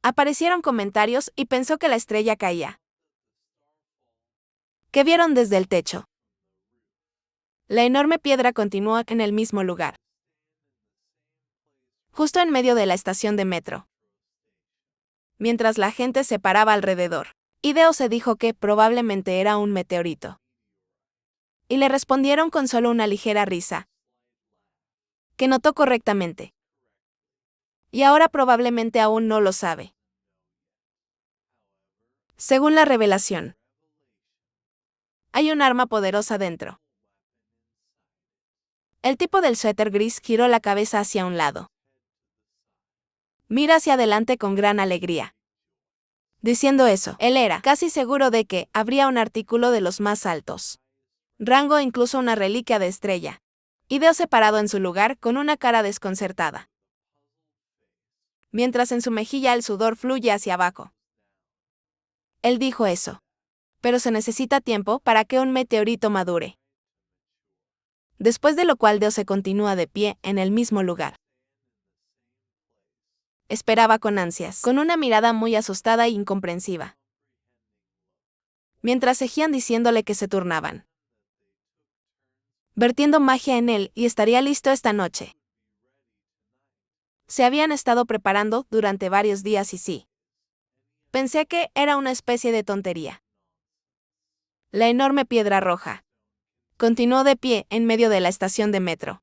Aparecieron comentarios y pensó que la estrella caía. ¿Qué vieron desde el techo? La enorme piedra continúa en el mismo lugar, justo en medio de la estación de metro. Mientras la gente se paraba alrededor, Hideo se dijo que probablemente era un meteorito. Y le respondieron con solo una ligera risa, que notó correctamente. Y ahora probablemente aún no lo sabe. Según la revelación, hay un arma poderosa dentro. El tipo del suéter gris giró la cabeza hacia un lado. Mira hacia adelante con gran alegría. Diciendo eso, él era casi seguro de que habría un artículo de los más altos rango e incluso una reliquia de estrella. Hideo se parado en su lugar con una cara desconcertada, mientras en su mejilla el sudor fluye hacia abajo. Él dijo eso. Pero se necesita tiempo para que un meteorito madure. Después de lo cual Deo se continúa de pie en el mismo lugar. Esperaba con ansias, con una mirada muy asustada e incomprensiva. Mientras seguían diciéndole que se turnaban, vertiendo magia en él y estaría listo esta noche. Se habían estado preparando durante varios días y sí. Pensé que era una especie de tontería. La enorme piedra roja continuó de pie en medio de la estación de metro.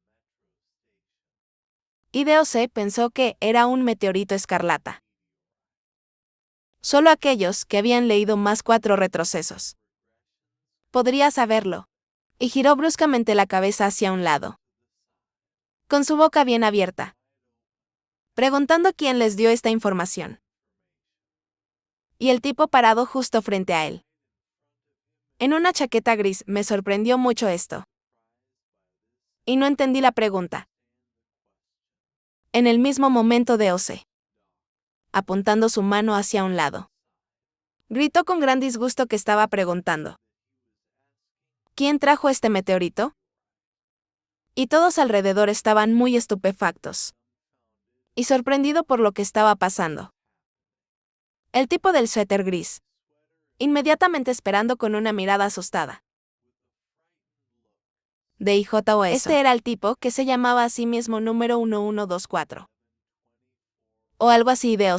Hideo pensó que era un meteorito escarlata. Solo aquellos que habían leído más 4 retrocesos podría saberlo. Y giró bruscamente la cabeza hacia un lado, con su boca bien abierta, preguntando quién les dio esta información. Y el tipo parado justo frente a él, en una chaqueta gris. Me sorprendió mucho esto. Y no entendí la pregunta. En el mismo momento Deo apuntando su mano hacia un lado, gritó con gran disgusto que estaba preguntando: ¿quién trajo este meteorito? Y todos alrededor estaban muy estupefactos y sorprendido por lo que estaba pasando. El tipo del suéter gris, inmediatamente esperando con una mirada asustada. DIJOS. Este era el tipo que se llamaba a sí mismo número 1124. O algo así. Deo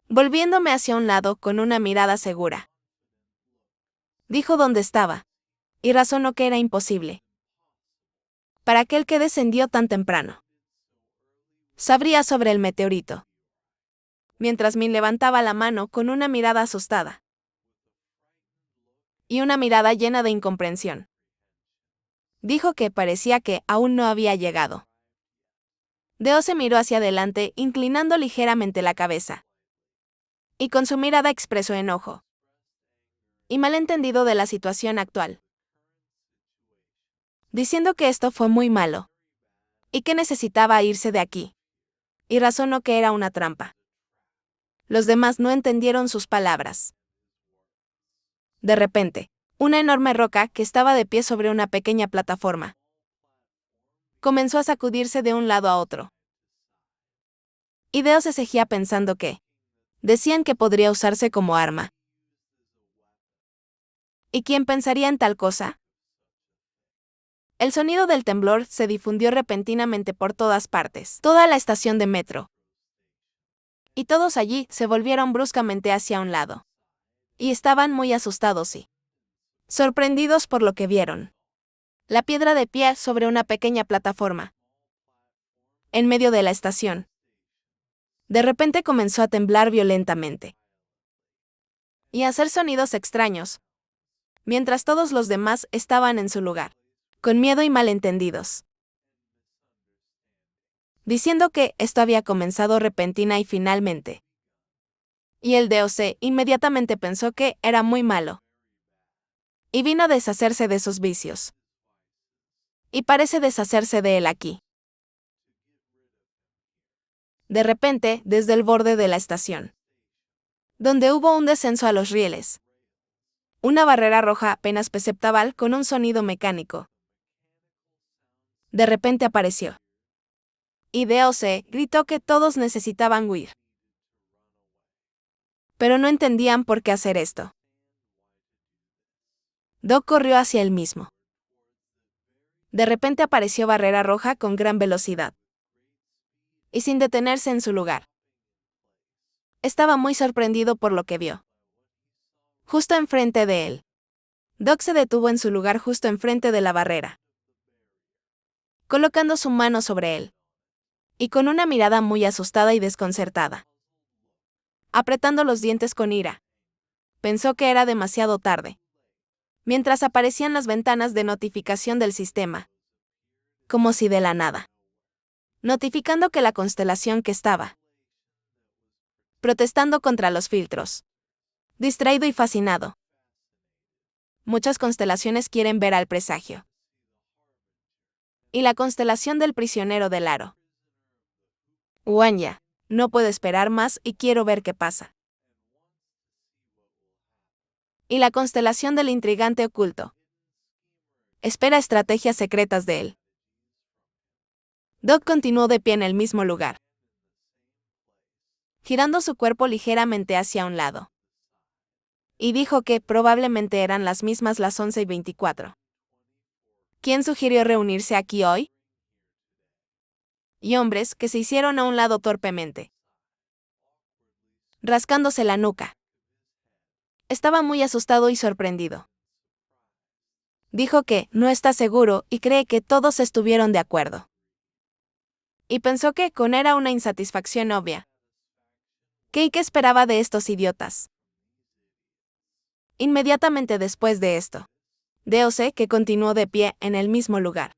volviéndome hacia un lado con una mirada segura, dijo dónde estaba, y razonó que era imposible. Para aquel que descendió tan temprano, sabría sobre el meteorito. Mientras Min levantaba la mano con una mirada asustada y una mirada llena de incomprensión. Dijo que parecía que aún no había llegado. Deo miró hacia adelante, inclinando ligeramente la cabeza. Y con su mirada expresó enojo y malentendido de la situación actual, diciendo que esto fue muy malo y que necesitaba irse de aquí. Y razonó que era una trampa. Los demás no entendieron sus palabras. De repente, una enorme roca que estaba de pie sobre una pequeña plataforma comenzó a sacudirse de un lado a otro. Y Deo seguía pensando que decían que podría usarse como arma. ¿Y quién pensaría en tal cosa? El sonido del temblor se difundió repentinamente por todas partes, toda la estación de metro. Y todos allí se volvieron bruscamente hacia un lado. Y estaban muy asustados y sorprendidos por lo que vieron. La piedra de pie sobre una pequeña plataforma, en medio de la estación. De repente comenzó a temblar violentamente y a hacer sonidos extraños, mientras todos los demás estaban en su lugar, con miedo y malentendidos, diciendo que esto había comenzado repentina y finalmente. Y el Deo inmediatamente pensó que era muy malo. Y vino a deshacerse de sus vicios. Y parece deshacerse de él aquí. De repente, desde el borde de la estación, donde hubo un descenso a los rieles, una barrera roja apenas perceptible con un sonido mecánico, de repente apareció. Y DOC gritó que todos necesitaban huir. Pero no entendían por qué hacer esto. Doc corrió hacia él mismo. De repente apareció Barrera Roja con gran velocidad. Y sin detenerse en su lugar. Estaba muy sorprendido por lo que vio. Justo enfrente de él. Doc se detuvo en su lugar justo enfrente de la barrera, colocando su mano sobre él. Y con una mirada muy asustada y desconcertada. Apretando los dientes con ira. Pensó que era demasiado tarde. Mientras aparecían las ventanas de notificación del sistema. Como si de la nada. Notificando que la constelación que estaba protestando contra los filtros. Distraído y fascinado. Muchas constelaciones quieren ver al presagio. Y la constelación del prisionero del aro. Wanya, no puedo esperar más y quiero ver qué pasa. Y la constelación del intrigante oculto. Espera estrategias secretas de él. Doc continuó de pie en el mismo lugar, girando su cuerpo ligeramente hacia un lado. Y dijo que probablemente eran las mismas las 11:24. ¿Quién sugirió reunirse aquí hoy? Y hombres que se hicieron a un lado torpemente, rascándose la nuca. Estaba muy asustado y sorprendido. Dijo que no está seguro y cree que todos estuvieron de acuerdo. Y pensó que con era una insatisfacción obvia. ¿Qué esperaba de estos idiotas? Inmediatamente después de esto, DOC que continuó de pie en el mismo lugar.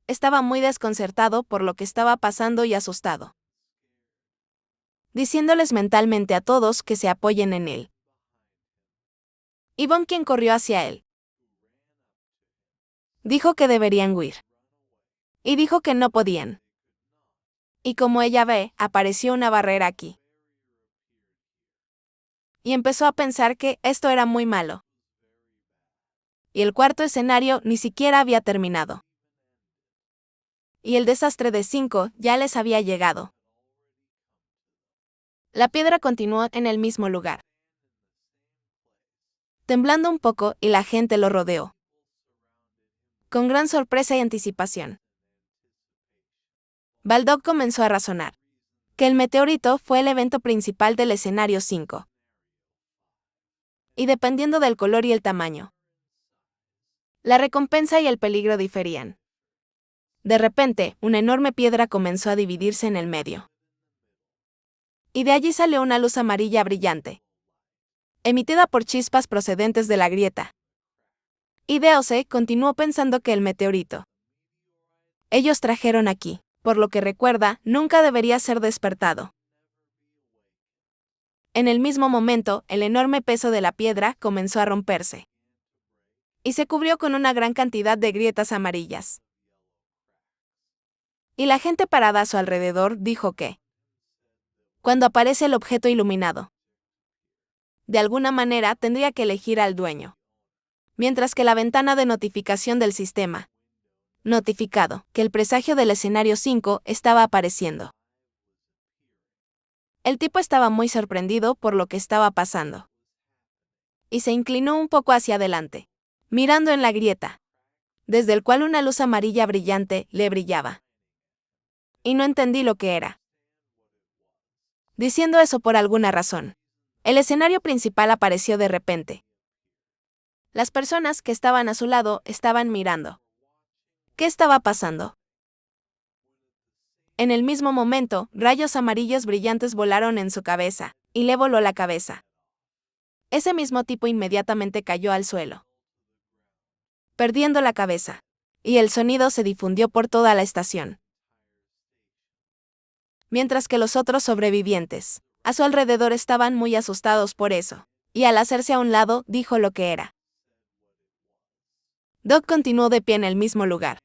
Estaba muy desconcertado por lo que estaba pasando y asustado. Diciéndoles mentalmente a todos que se apoyen en él. Yvonne, quien corrió hacia él, dijo que deberían huir. Y dijo que no podían. Y como ella ve, apareció una barrera aquí. Y empezó a pensar que esto era muy malo. Y el cuarto escenario ni siquiera había terminado. Y el desastre de 5 ya les había llegado. La piedra continuó en el mismo lugar, temblando un poco y la gente lo rodeó. Con gran sorpresa y anticipación. Baldock comenzó a razonar que el meteorito fue el evento principal del escenario 5. Y dependiendo del color y el tamaño, la recompensa y el peligro diferían. De repente, una enorme piedra comenzó a dividirse en el medio. Y de allí salió una luz amarilla brillante, emitida por chispas procedentes de la grieta. Y DOC continuó pensando que el meteorito ellos trajeron aquí, por lo que recuerda, nunca debería ser despertado. En el mismo momento, el enorme peso de la piedra comenzó a romperse. Y se cubrió con una gran cantidad de grietas amarillas. Y la gente parada a su alrededor dijo que, cuando aparece el objeto iluminado, de alguna manera tendría que elegir al dueño. Mientras que la ventana de notificación del sistema, notificado que el presagio del escenario 5 estaba apareciendo. El tipo estaba muy sorprendido por lo que estaba pasando. Y se inclinó un poco hacia adelante, mirando en la grieta, desde el cual una luz amarilla brillante le brillaba. Y no entendí lo que era. Diciendo eso por alguna razón, el escenario principal apareció de repente. Las personas que estaban a su lado estaban mirando. ¿Qué estaba pasando? En el mismo momento, rayos amarillos brillantes volaron en su cabeza, y le voló la cabeza. Ese mismo tipo inmediatamente cayó al suelo, perdiendo la cabeza, y el sonido se difundió por toda la estación. Mientras que los otros sobrevivientes, a su alrededor estaban muy asustados por eso, y al hacerse a un lado, dijo lo que era. Doc continuó de pie en el mismo lugar,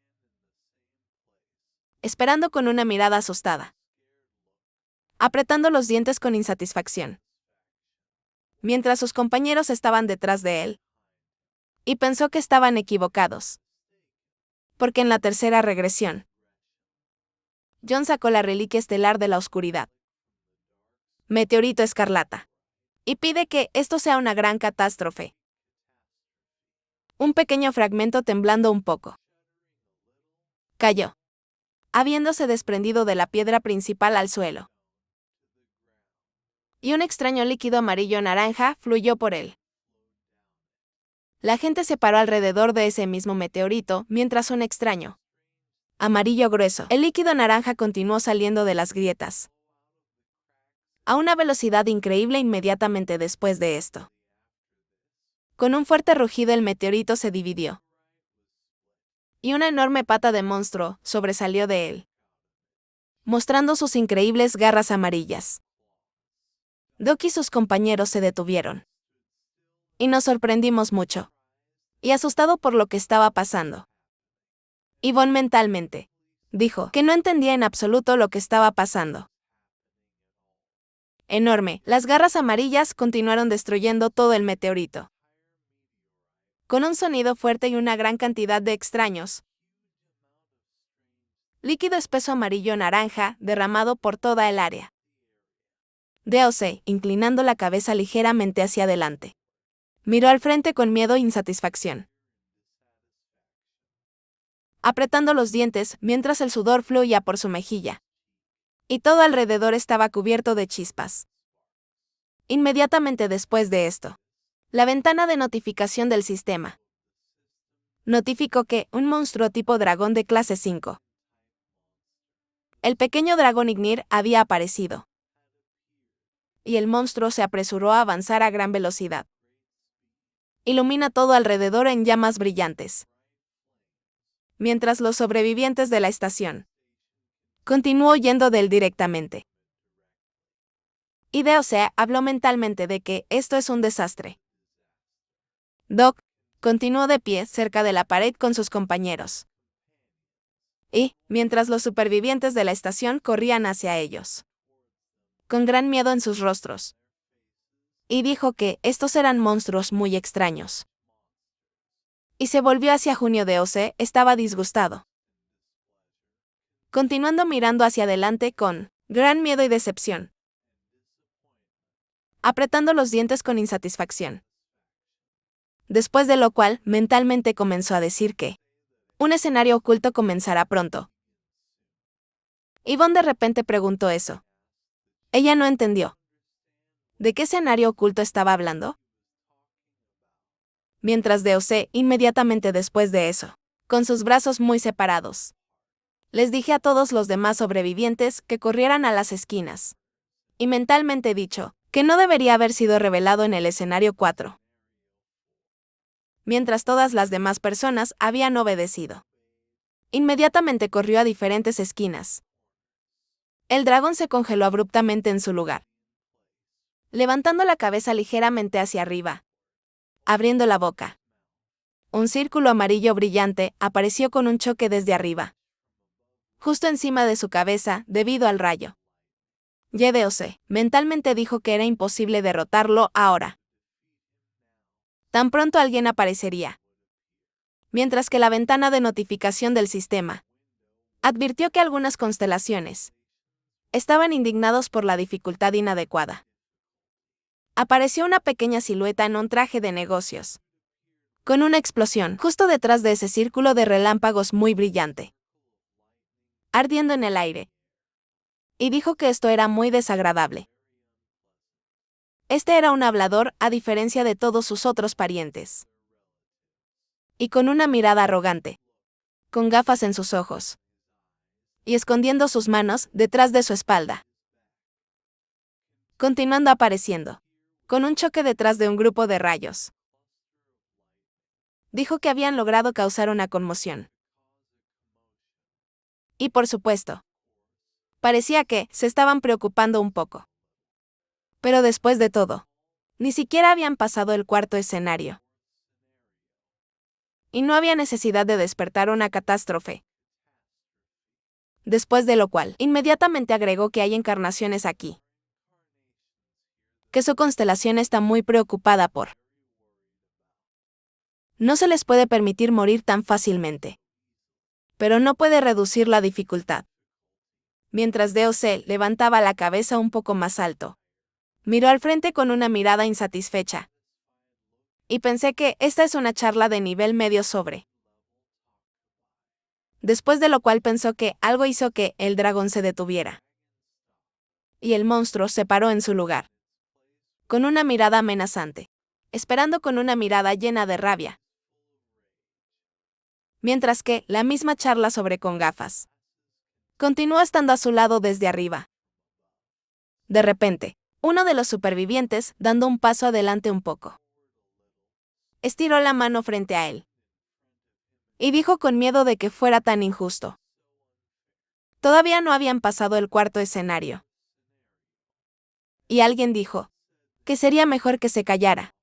esperando con una mirada asustada, apretando los dientes con insatisfacción, mientras sus compañeros estaban detrás de él. Y pensó que estaban equivocados. Porque en la tercera regresión, John sacó la reliquia estelar de la oscuridad. Meteorito escarlata. Y pide que esto sea una gran catástrofe. Un pequeño fragmento temblando un poco. Cayó, habiéndose desprendido de la piedra principal al suelo. Y un extraño líquido amarillo-naranja fluyó por él. La gente se paró alrededor de ese mismo meteorito, mientras un extraño, amarillo grueso, el líquido naranja continuó saliendo de las grietas. A una velocidad increíble inmediatamente después de esto. Con un fuerte rugido el meteorito se dividió. Y una enorme pata de monstruo sobresalió de él, mostrando sus increíbles garras amarillas. Doc y sus compañeros se detuvieron. Y nos sorprendimos mucho. Y asustado por lo que estaba pasando. Yvonne mentalmente dijo que no entendía en absoluto lo que estaba pasando. Enorme, las garras amarillas continuaron destruyendo todo el meteorito. Con un sonido fuerte y una gran cantidad de extraños. Líquido espeso amarillo-naranja derramado por toda el área. DOC, inclinando la cabeza ligeramente hacia adelante. Miró al frente con miedo e insatisfacción. Apretando los dientes mientras el sudor fluía por su mejilla. Y todo alrededor estaba cubierto de chispas. Inmediatamente después de esto, la ventana de notificación del sistema notificó que un monstruo tipo dragón de clase 5. El pequeño dragón Ignir había aparecido. Y el monstruo se apresuró a avanzar a gran velocidad. Ilumina todo alrededor en llamas brillantes. Mientras los sobrevivientes de la estación continuó huyendo de él directamente. Y DOC habló mentalmente de que esto es un desastre. Doc continuó de pie cerca de la pared con sus compañeros. Y, mientras los supervivientes de la estación corrían hacia ellos, con gran miedo en sus rostros. Y dijo que estos eran monstruos muy extraños. Y se volvió hacia Junio. DOC estaba disgustado. Continuando mirando hacia adelante con gran miedo y decepción. Apretando los dientes con insatisfacción. Después de lo cual, mentalmente comenzó a decir que un escenario oculto comenzará pronto. Yvonne de repente preguntó eso. Ella no entendió. ¿De qué escenario oculto estaba hablando? Mientras DOC, inmediatamente después de eso, con sus brazos muy separados, les dije a todos los demás sobrevivientes que corrieran a las esquinas. Y mentalmente dicho, que no debería haber sido revelado en el escenario 4. Mientras todas las demás personas habían obedecido. Inmediatamente corrió a diferentes esquinas. El dragón se congeló abruptamente en su lugar, levantando la cabeza ligeramente hacia arriba, abriendo la boca. Un círculo amarillo brillante apareció con un choque desde arriba, justo encima de su cabeza debido al rayo. DOC mentalmente dijo que era imposible derrotarlo ahora. Tan pronto alguien aparecería. Mientras que la ventana de notificación del sistema advirtió que algunas constelaciones estaban indignados por la dificultad inadecuada. Apareció una pequeña silueta en un traje de negocios, con una explosión justo detrás de ese círculo de relámpagos muy brillante, ardiendo en el aire. Y dijo que esto era muy desagradable. Este era un hablador a diferencia de todos sus otros parientes. Y con una mirada arrogante, con gafas en sus ojos, y escondiendo sus manos detrás de su espalda. Continuando apareciendo, con un choque detrás de un grupo de rayos. Dijo que habían logrado causar una conmoción. Y por supuesto, parecía que se estaban preocupando un poco. Pero después de todo, ni siquiera habían pasado el cuarto escenario. Y no había necesidad de despertar una catástrofe. Después de lo cual, inmediatamente agregó que hay encarnaciones aquí. Que su constelación está muy preocupada por. No se les puede permitir morir tan fácilmente. Pero no puede reducir la dificultad. Mientras DOC levantaba la cabeza un poco más alto. Miró al frente con una mirada insatisfecha. Y pensé que esta es una charla de nivel medio sobre. Después de lo cual pensó que algo hizo que el dragón se detuviera. Y el monstruo se paró en su lugar. Con una mirada amenazante. Esperando con una mirada llena de rabia. Mientras que la misma charla sobre con gafas. Continuó estando a su lado desde arriba. De repente, uno de los supervivientes, dando un paso adelante un poco, estiró la mano frente a él. Y dijo con miedo de que fuera tan injusto. Todavía no habían pasado el cuarto escenario. Y alguien dijo que sería mejor que se callara.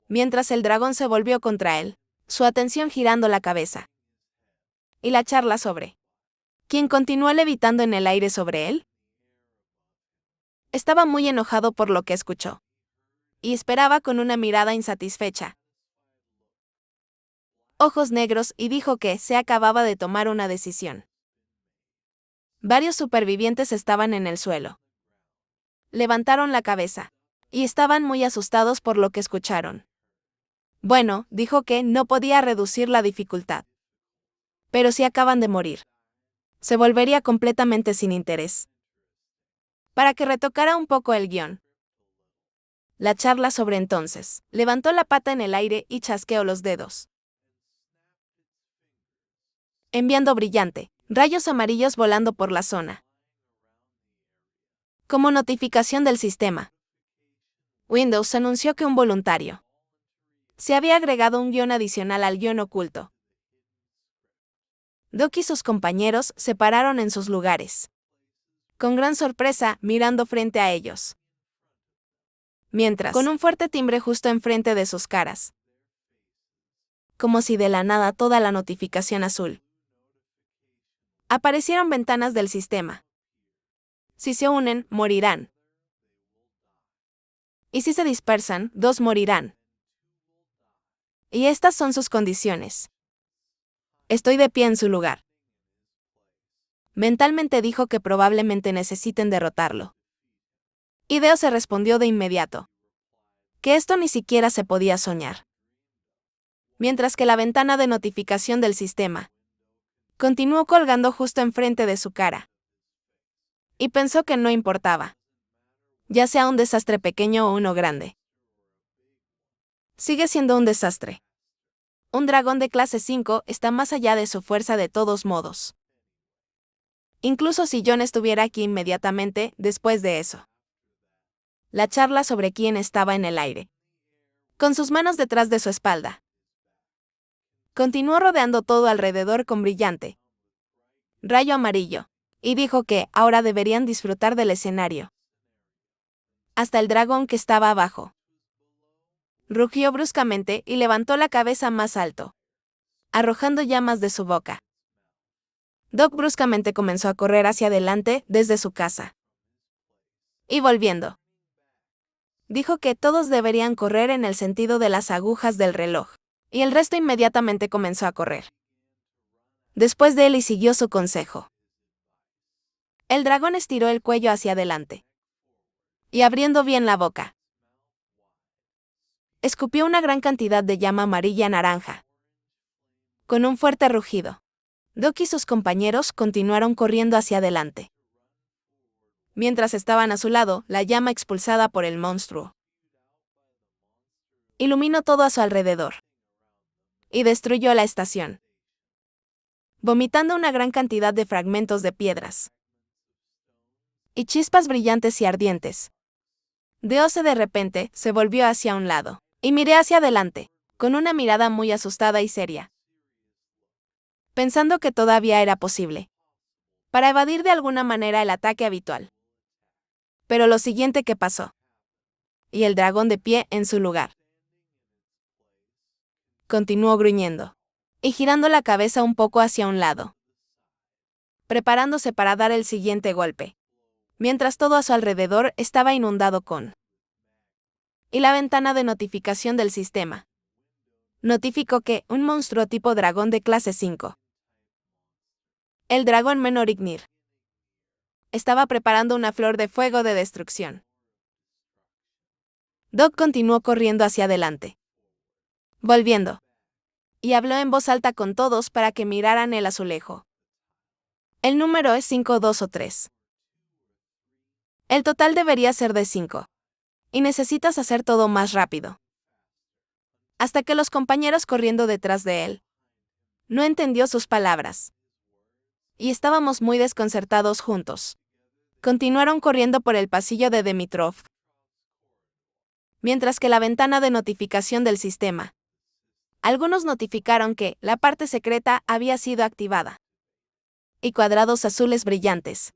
Mientras el dragón se volvió contra él, su atención girando la cabeza. Y la charla sobre ¿quién continuó levitando en el aire sobre él? Estaba muy enojado por lo que escuchó. Y esperaba con una mirada insatisfecha. Ojos negros y dijo que se acababa de tomar una decisión. Varios supervivientes estaban en el suelo. Levantaron la cabeza. Y estaban muy asustados por lo que escucharon. Bueno, dijo que no podía reducir la dificultad. Pero si acaban de morir, se volvería completamente sin interés. Para que retocara un poco el guión. La charla sobre entonces, levantó la pata en el aire y chasqueó los dedos. Enviando brillante, rayos amarillos volando por la zona. Como notificación del sistema, Windows anunció que un voluntario se había agregado un guión adicional al guión oculto. Doc y sus compañeros se pararon en sus lugares. Con gran sorpresa, mirando frente a ellos. Mientras, con un fuerte timbre justo enfrente de sus caras. Como si de la nada toda la notificación azul. Aparecieron ventanas del sistema. Si se unen, morirán. Y si se dispersan, 2 morirán. Y estas son sus condiciones. Estoy de pie en su lugar. Mentalmente dijo que probablemente necesiten derrotarlo. Ideo se respondió de inmediato. Que esto ni siquiera se podía soñar. Mientras que la ventana de notificación del sistema continuó colgando justo enfrente de su cara. Y pensó que no importaba. Ya sea un desastre pequeño o uno grande. Sigue siendo un desastre. Un dragón de clase 5 está más allá de su fuerza de todos modos. Incluso si John estuviera aquí inmediatamente después de eso. La charla sobre quién estaba en el aire. Con sus manos detrás de su espalda. Continuó rodeando todo alrededor con brillante rayo amarillo. Y dijo que ahora deberían disfrutar del escenario. Hasta el dragón que estaba abajo. Rugió bruscamente y levantó la cabeza más alto, arrojando llamas de su boca. Doc bruscamente comenzó a correr hacia adelante desde su casa. Y volviendo. Dijo que todos deberían correr en el sentido de las agujas del reloj. Y el resto inmediatamente comenzó a correr. Después de él y siguió su consejo. El dragón estiró el cuello hacia adelante. Y abriendo bien la boca. Escupió una gran cantidad de llama amarilla-naranja. Con un fuerte rugido. Doc y sus compañeros continuaron corriendo hacia adelante. Mientras estaban a su lado, la llama expulsada por el monstruo iluminó todo a su alrededor. Y destruyó la estación. Vomitando una gran cantidad de fragmentos de piedras. Y chispas brillantes y ardientes. Deose de repente se volvió hacia un lado. Y miré hacia adelante, con una mirada muy asustada y seria. Pensando que todavía era posible. Para evadir de alguna manera el ataque habitual. Pero lo siguiente que pasó. Y el dragón de pie en su lugar. Continuó gruñendo. Y girando la cabeza un poco hacia un lado. Preparándose para dar el siguiente golpe. Mientras todo a su alrededor estaba inundado con. Y la ventana de notificación del sistema notificó que un monstruo tipo dragón de clase 5. El dragón menor Ignir. estaba preparando una flor de fuego de destrucción. Doc continuó corriendo hacia adelante, volviendo, y habló en voz alta con todos para que miraran el azulejo. El número es 5, 2 o 3. El total debería ser de 5. Y necesitas hacer todo más rápido. Hasta que los compañeros corriendo detrás de él. No entendió sus palabras. Y estábamos muy desconcertados juntos. Continuaron corriendo por el pasillo de Dimitrov. Mientras que la ventana de notificación del sistema. Algunos notificaron que la parte secreta había sido activada. Y cuadrados azules brillantes.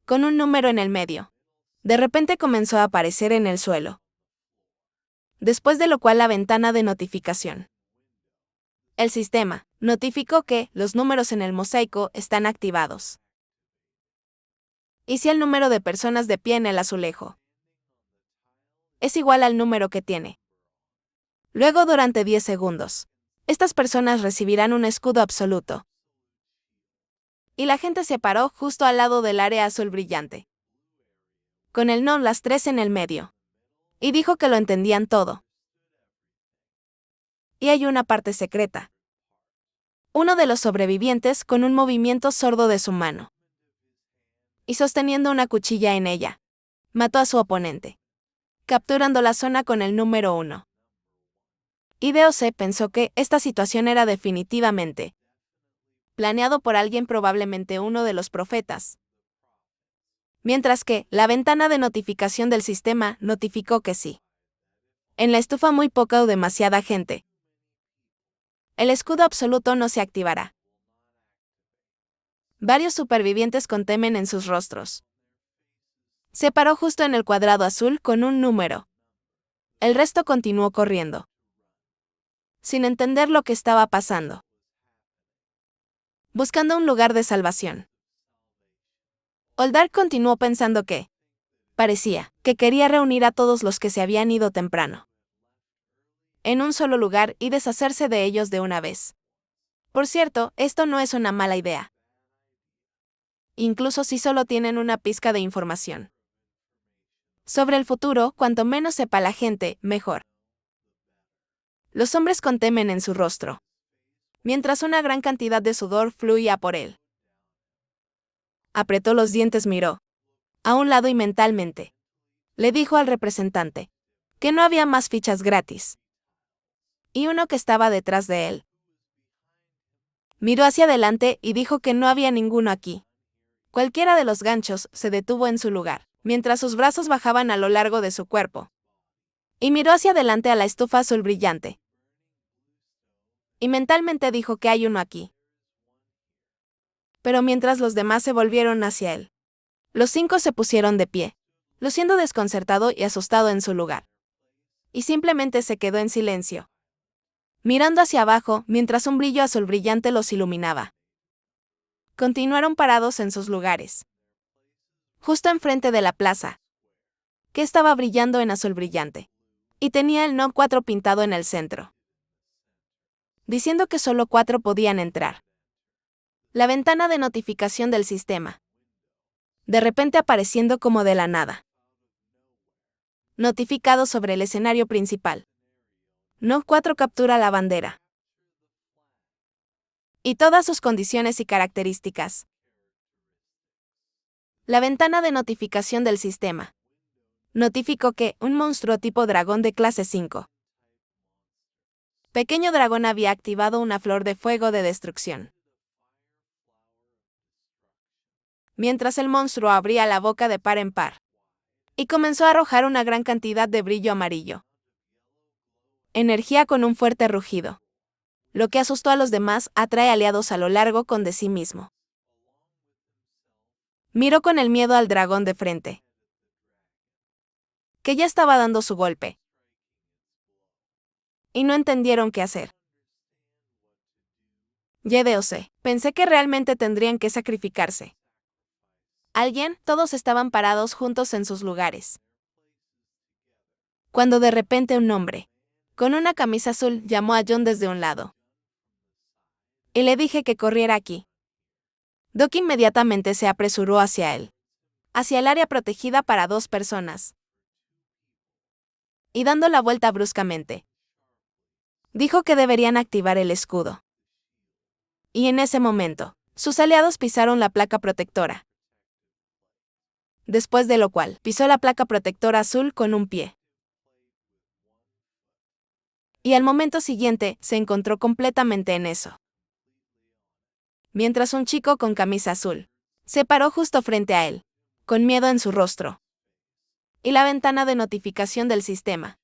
Con un número en el medio. De repente comenzó a aparecer en el suelo. Después de lo cual la ventana de notificación. El sistema notificó que los números en el mosaico están activados. Y si el número de personas de pie en el azulejo es igual al número que tiene. Luego durante 10 segundos, estas personas recibirán un escudo absoluto. Y la gente se paró justo al lado del área azul brillante. Con el no las 3 en el medio. Y dijo que lo entendían todo. Y hay una parte secreta. Uno de los sobrevivientes con un movimiento sordo de su mano. Y sosteniendo una cuchilla en ella. Mató a su oponente. Capturando la zona con el número 1. Y DOC pensó que esta situación era definitivamente planeado por alguien, probablemente uno de los profetas. Mientras que la ventana de notificación del sistema notificó que sí. En la estufa muy poca o demasiada gente. El escudo absoluto no se activará. Varios supervivientes con temen en sus rostros. Se paró justo en el cuadrado azul con un número. El resto continuó corriendo. Sin entender lo que estaba pasando. Buscando un lugar de salvación. Oldar continuó pensando que parecía que quería reunir a todos los que se habían ido temprano. En un solo lugar y deshacerse de ellos de una vez. Por cierto, esto no es una mala idea. Incluso si solo tienen una pizca de información. Sobre el futuro, cuanto menos sepa la gente, mejor. Los hombres con temen en su rostro. Mientras una gran cantidad de sudor fluía por él. Apretó los dientes, miró a un lado y mentalmente le dijo al representante que no había más fichas gratis. Y uno que estaba detrás de él. Miró hacia adelante y dijo que no había ninguno aquí. Cualquiera de los ganchos se detuvo en su lugar, mientras sus brazos bajaban a lo largo de su cuerpo. Y miró hacia adelante a la estufa azul brillante. Y mentalmente dijo que hay uno aquí. Pero mientras los demás se volvieron hacia él, los 5 se pusieron de pie, luciendo desconcertado y asustado en su lugar. Y simplemente se quedó en silencio, mirando hacia abajo mientras un brillo azul brillante los iluminaba. Continuaron parados en sus lugares. Justo enfrente de la plaza, que estaba brillando en azul brillante. Y tenía el no 4 pintado en el centro. Diciendo que solo 4 podían entrar. La ventana de notificación del sistema. De repente apareciendo como de la nada. Notificado sobre el escenario principal. No 4 captura la bandera. Y todas sus condiciones y características. La ventana de notificación del sistema. Notificó que un monstruo tipo dragón de clase 5. Pequeño dragón había activado una flor de fuego de destrucción. Mientras el monstruo abría la boca de par en par. Y comenzó a arrojar una gran cantidad de brillo amarillo. Energía con un fuerte rugido. Lo que asustó a los demás atrae aliados a lo largo con de sí mismo. Miró con el miedo al dragón de frente. Que ya estaba dando su golpe. Y no entendieron qué hacer. YDOC, pensé que realmente tendrían que sacrificarse. Alguien, todos estaban parados juntos en sus lugares. Cuando de repente un hombre, con una camisa azul, llamó a John desde un lado. Y le dije que corriera aquí. Doc inmediatamente se apresuró hacia él, hacia el área protegida para 2 personas, y dando la vuelta bruscamente, dijo que deberían activar el escudo. Y en ese momento, sus aliados pisaron la placa protectora. Después de lo cual, pisó la placa protectora azul con un pie. Y al momento siguiente, se encontró completamente en eso. Mientras un chico con camisa azul se paró justo frente a él, con miedo en su rostro. Y la ventana de notificación del sistema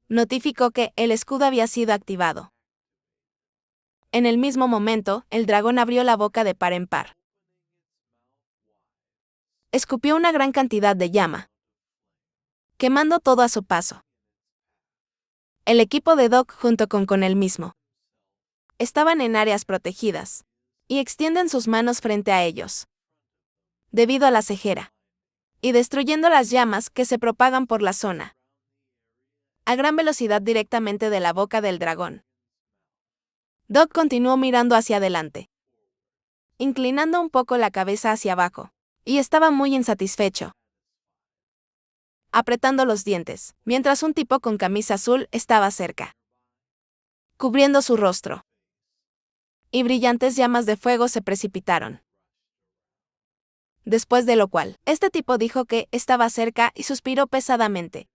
notificó que el escudo había sido activado. En el mismo momento, el dragón abrió la boca de par en par. Escupió una gran cantidad de llama, quemando todo a su paso. El equipo de Doc junto con él mismo estaban en áreas protegidas, y extienden sus manos frente a ellos, debido a la cejera, y destruyendo las llamas que se propagan por la zona, a gran velocidad directamente de la boca del dragón. Doc continuó mirando hacia adelante, inclinando un poco la cabeza hacia abajo, y estaba muy insatisfecho, apretando los dientes, mientras un tipo con camisa azul estaba cerca, cubriendo su rostro. Y brillantes llamas de fuego se precipitaron. Después de lo cual, este tipo dijo que estaba cerca y suspiró pesadamente.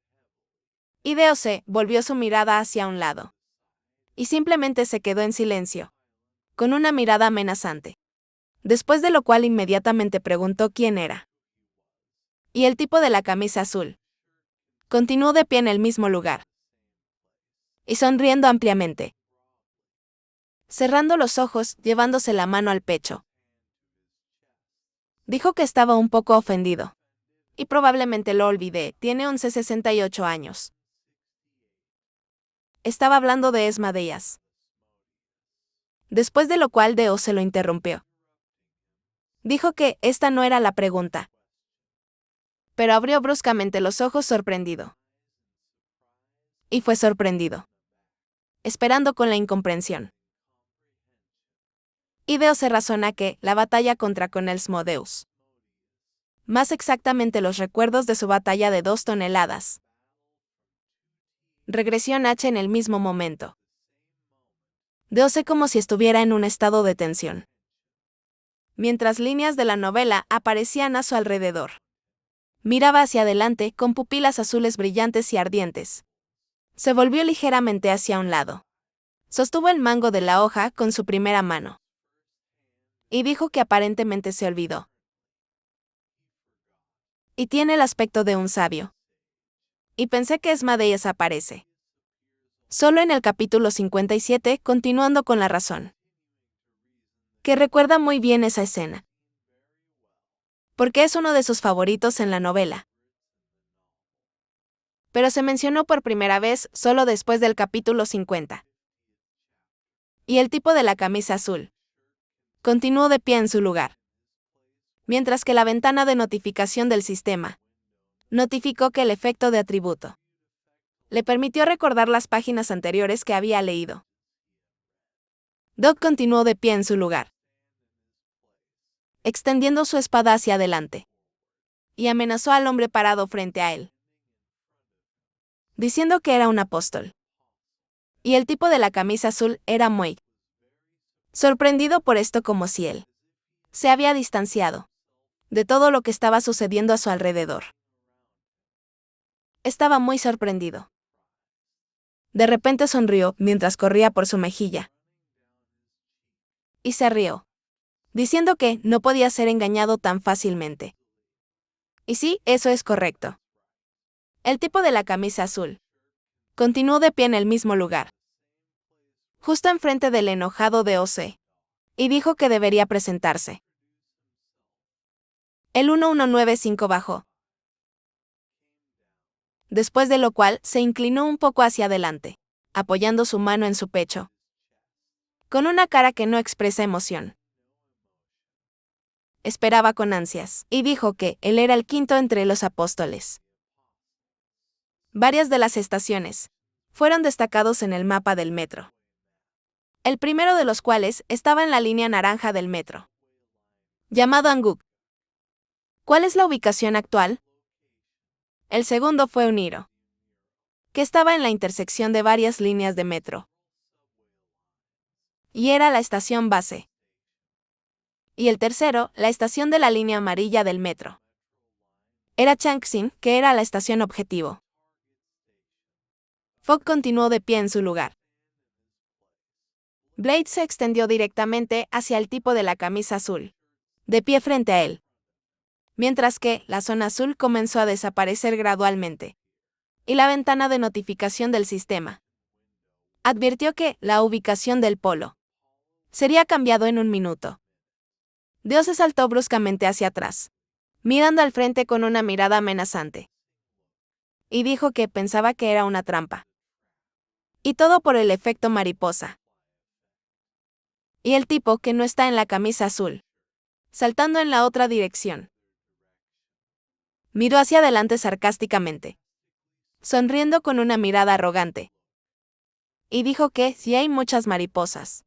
Y DOC volvió su mirada hacia un lado. Y simplemente se quedó en silencio, con una mirada amenazante. Después de lo cual inmediatamente preguntó quién era. Y el tipo de la camisa azul continuó de pie en el mismo lugar, y sonriendo ampliamente, cerrando los ojos, llevándose la mano al pecho. Dijo que estaba un poco ofendido. Y probablemente lo olvidé, tiene 68 años. Estaba hablando de Asmodeus. Después de lo cual Deo se lo interrumpió. Dijo que esta no era la pregunta. Pero abrió bruscamente los ojos sorprendido. Y fue sorprendido, esperando con la incomprensión. Y Deo se razona que la batalla contra con Asmodeus. Más exactamente los recuerdos de su batalla de 2 toneladas. Regresión H en el mismo momento. Deose como si estuviera en un estado de tensión, mientras líneas de la novela aparecían a su alrededor. Miraba hacia adelante con pupilas azules brillantes y ardientes. Se volvió ligeramente hacia un lado. Sostuvo el mango de la hoja con su primera mano. Y dijo que aparentemente se olvidó. Y tiene el aspecto de un sabio. Y pensé que Asmodeus aparece solo en el capítulo 57, continuando con la razón. Que recuerda muy bien esa escena, porque es uno de sus favoritos en la novela. Pero se mencionó por primera vez solo después del capítulo 50. Y el tipo de la camisa azul continuó de pie en su lugar, mientras que la ventana de notificación del sistema notificó que el efecto de atributo le permitió recordar las páginas anteriores que había leído. Doc continuó de pie en su lugar, extendiendo su espada hacia adelante, y amenazó al hombre parado frente a él, diciendo que era un apóstol. Y el tipo de la camisa azul era muy sorprendido por esto, como si él se había distanciado de todo lo que estaba sucediendo a su alrededor. Estaba muy sorprendido. De repente sonrió mientras corría por su mejilla. Y se rió, diciendo que no podía ser engañado tan fácilmente. Y sí, eso es correcto. El tipo de la camisa azul continuó de pie en el mismo lugar, justo enfrente del enojado DOC, y dijo que debería presentarse. El 1195 bajó. Después de lo cual se inclinó un poco hacia adelante, apoyando su mano en su pecho, con una cara que no expresa emoción. Esperaba con ansias, y dijo que él era el quinto entre los apóstoles. Varias de las estaciones fueron destacados en el mapa del metro. El primero de los cuales estaba en la línea naranja del metro. llamado Anguk. ¿Cuál es la ubicación actual? El segundo fue Uniro, que estaba en la intersección de varias líneas de metro. Y era la estación base. Y el tercero, la estación de la línea amarilla del metro. Era Changxin, que era la estación objetivo. Fogg continuó de pie en su lugar. Blade se extendió directamente hacia el tipo de la camisa azul, de pie frente a él. Mientras que la zona azul comenzó a desaparecer gradualmente. Y la ventana de notificación del sistema advirtió que la ubicación del polo sería cambiado en 1 minuto. Dios se saltó bruscamente hacia atrás, mirando al frente con una mirada amenazante. Y dijo que pensaba que era una trampa. Y todo por el efecto mariposa. Y el tipo que no está en la camisa azul, saltando en la otra dirección, miró hacia adelante sarcásticamente, sonriendo con una mirada arrogante. Y dijo que, si hay muchas mariposas,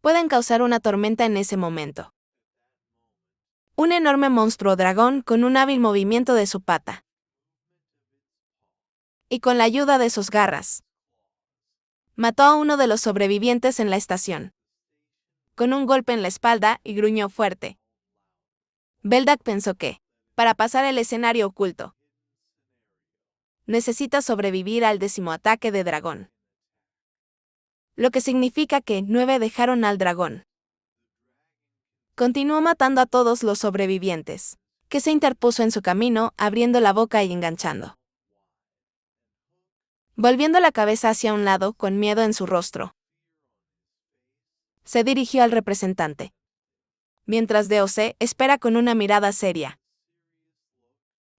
pueden causar una tormenta en ese momento. Un enorme monstruo dragón con un hábil movimiento de su pata. Y con la ayuda de sus garras, mató a uno de los sobrevivientes en la estación, con un golpe en la espalda y gruñó fuerte. Beldak pensó que, para pasar el escenario oculto, necesita sobrevivir al 10º ataque de dragón. Lo que significa que 9 dejaron al dragón. Continuó matando a todos los sobrevivientes, que se interpuso en su camino, abriendo la boca y enganchando. Volviendo la cabeza hacia un lado con miedo en su rostro, se dirigió al representante. Mientras DOC espera con una mirada seria.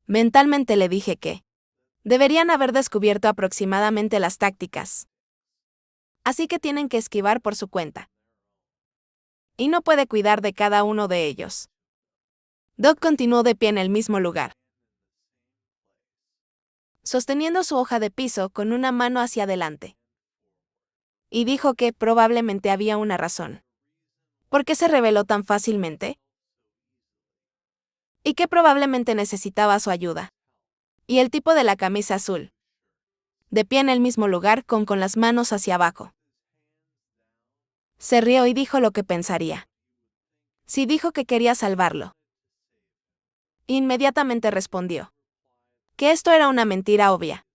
Mentalmente le dije que deberían haber descubierto aproximadamente las tácticas. Así que tienen que esquivar por su cuenta. Y no puede cuidar de cada uno de ellos. Doc continuó de pie en el mismo lugar, sosteniendo su hoja de piso con una mano hacia adelante. Y dijo que probablemente había una razón. ¿Por qué se reveló tan fácilmente? Y que probablemente necesitaba su ayuda. Y el tipo de la camisa azul, de pie en el mismo lugar con las manos hacia abajo. Se rió y dijo lo que pensaría. Sí, dijo que quería salvarlo. Inmediatamente respondió que esto era una mentira obvia.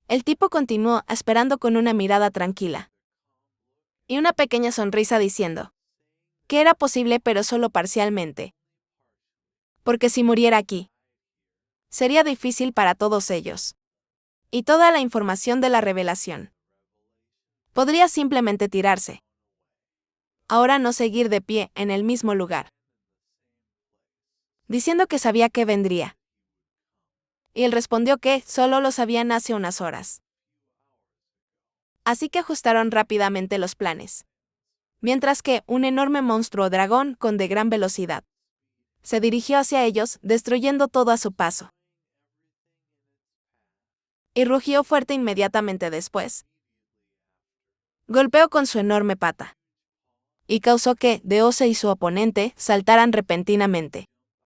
El tipo continuó esperando con una mirada tranquila y una pequeña sonrisa diciendo que era posible pero solo parcialmente. Porque si muriera aquí, sería difícil para todos ellos. Y toda la información de la revelación podría simplemente tirarse. Ahora no seguir de pie en el mismo lugar, diciendo que sabía que vendría. Y él respondió que solo lo sabían hace unas horas. Así que ajustaron rápidamente los planes. Mientras que un enorme monstruo dragón con de gran velocidad se dirigió hacia ellos, destruyendo todo a su paso. Y rugió fuerte inmediatamente después. Golpeó con su enorme pata. Y causó que DOC y su oponente saltaran repentinamente.